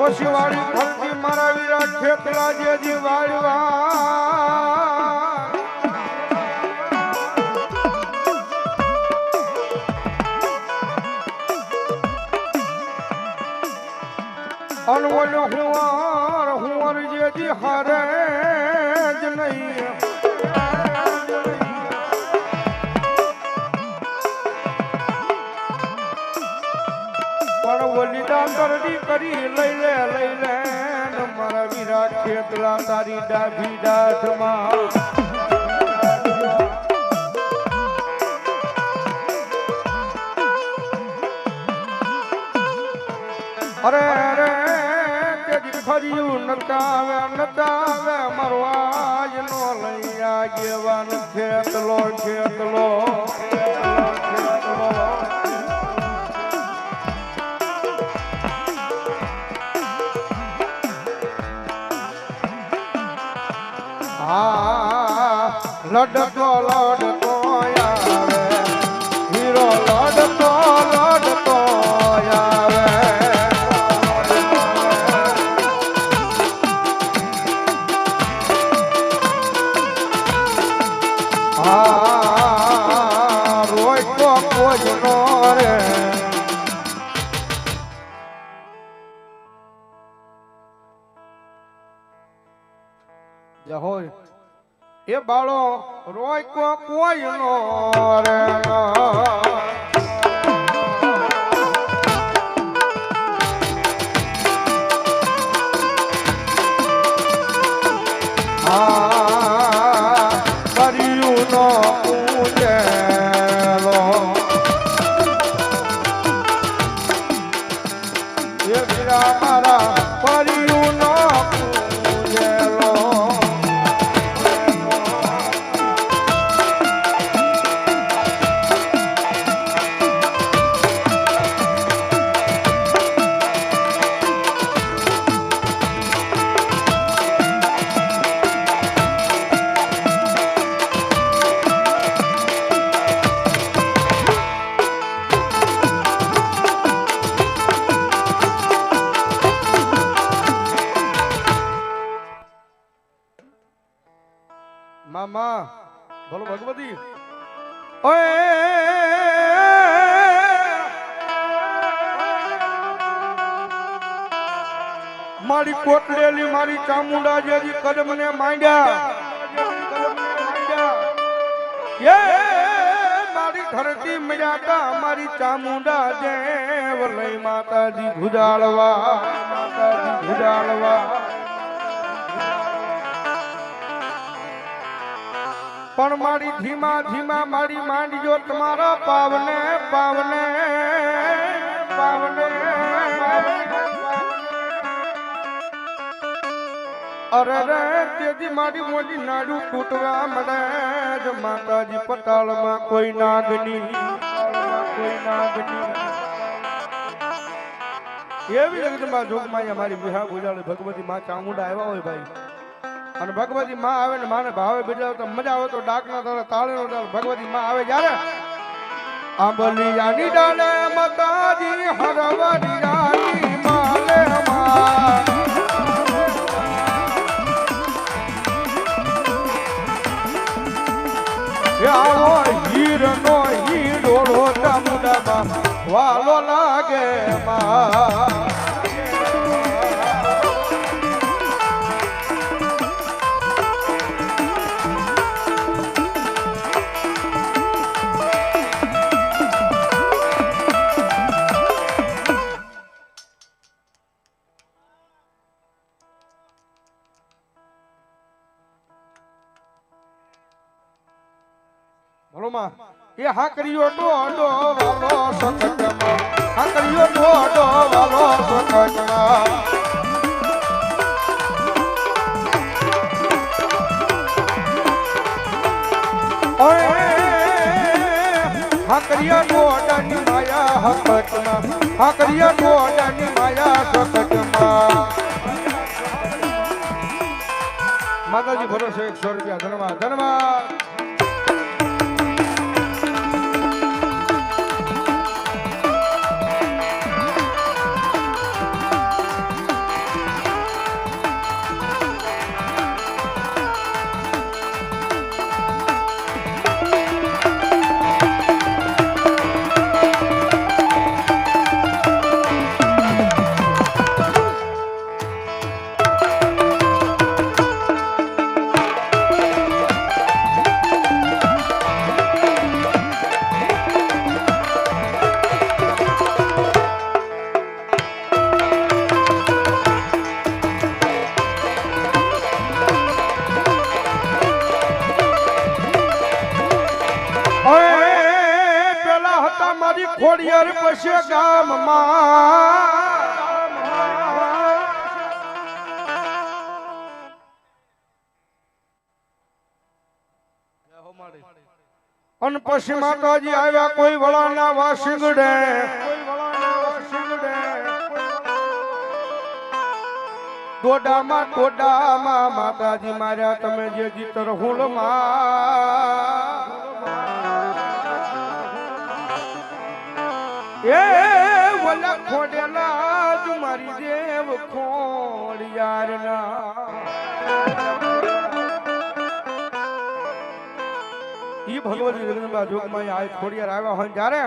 પછી વાળી ફરતી મારા વીરા ખેતલા જેજી વાળવા અનવલ હુંવર જેજી હારે જ નહીં પણ બલિદાન કરડી કરી લઈ લે મારા વીરા ખેતલા તારી ડાભી દાઢમાં અરે ફર્યું નતાવે મારો આજ નો લઈ આગેવાન ખેતલો લડતો આવે હીરો લડતો આવે રોય તો કોઈ નો રે હોય એ બાળો રોય કોઈ નો રે કર્યું નો પૂજેલો એ વીરા મારા કર્યું નો પૂજેલો મામા બોલો ભગવતી ઓય મારી કોટલેલી મારી ચામુંડા જેજી કદમને માંડ્યા એ મારી ધરતી મર્યાદા મારી ચામુંડા દેવ લઈ માતાજી ગુજાળવા પણ મારી ધીમા મારી માંડજો તમારા પાવને અરે રે તેથી મારી મોટી નાડું તૂટવા મળે જ માતાજી પટાળમાં કોઈ નાગની એવી જગતમાં જોગમાં મારી વિહા ગુજાડે ભગવતી માં ચામુંડા આવ્યા હોય ભાઈ અને ભગવતી માં આવે ને માને ભાવે બિરદાવ તો મજા આવે તો ડાકના તારે તાળીનો તાળ ભગવતી માં આવે જ્યારે આંબલિયાની ડાલે માતાજી હરવરી રાની માલે માં આવો હીરનો હીડોળો ચામુંડામાં વાલો લાગે માં બોલોમાં એ હાકરીઓ ડોડો વાલો સકટમાં હાકરીઓ ડોડો વાલો સકટમાં ઓય હાકરીઓ ડોડાની માયા હકટમાં હાકરીઓ ડોડાની માયા સકટમાં માતાજી ભરોસે 100 રૂપિયા ધન્યવાદ પડશે ગામમાં અન પછી માતાજી આવ્યા કોઈ વળાના વાસિંગડે દોડામાં માતાજી માર્યા તમે જે જીતર હુલમાં એ વલા ખોડેલા જ મારી દેવ ખોડ યારના ઈ ભગવતી જગદંબા જોગમાં આ ખોડિયાર આવ્યા હોય ત્યારે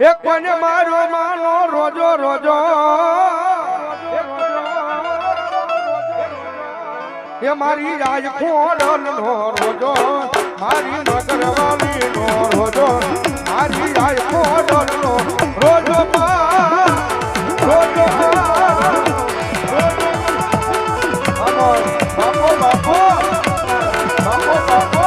એક કોને મારો માનો રોજો રોજો એ મારી રાજ ખોડલ નો રોજો મારી નગરવાલી નો રોજો મારી રાજ ખોડલ નો રોજો રોજો બાપો બાપો બાપો બાપો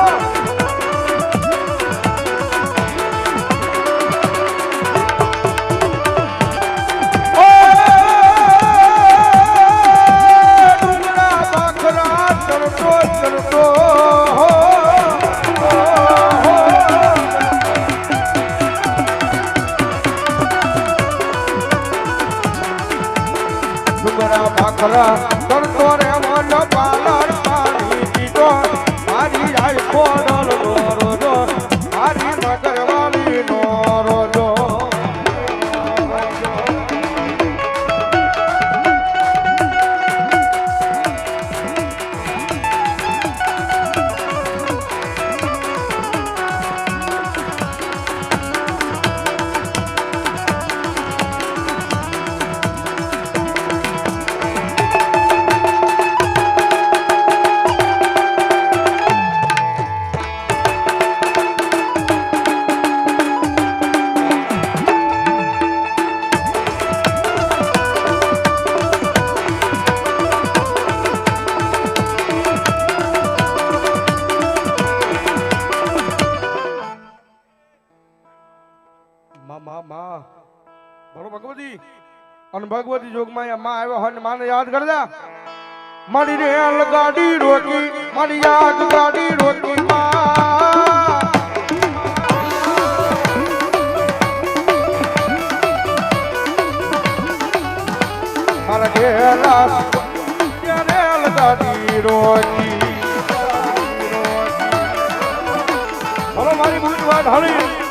કરતો રે મન પાલર પાડી દીધો મારી આઈ ખોડલ નો રોજો મારી નગરવાલી નો રોજો ભગવતી અને ભગવતી જોગમાં માં આવ્યો હોય માને યાદ કરજા મારી રેલ ગાડી રોકી મારી યાદ ગાડી રોકી મારા રેલ ગાડી રોકી મારી બુટ વાત હળી